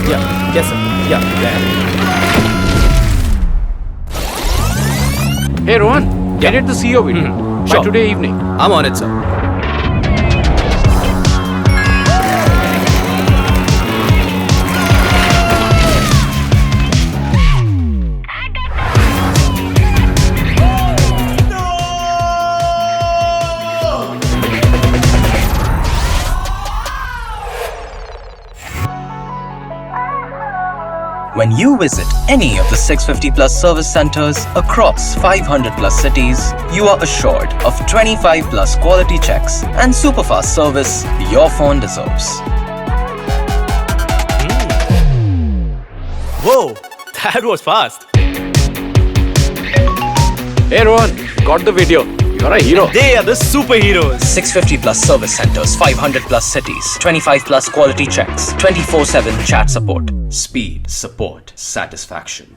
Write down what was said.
Yeah. Yes, sir. Yeah. Hey Rohan, get it the CEO video by Sure. today evening. I'm on it, sir. When you visit any of the 650 plus service centers across 500 plus cities, you are assured of 25 plus quality checks and super fast service your phone deserves. Whoa, that was fast. Hey Rohan, got the video. You're a hero. They are the superheroes. 650 plus service centers, 500 plus cities, 25 plus quality checks, 24/7 chat support. Speed, support, satisfaction.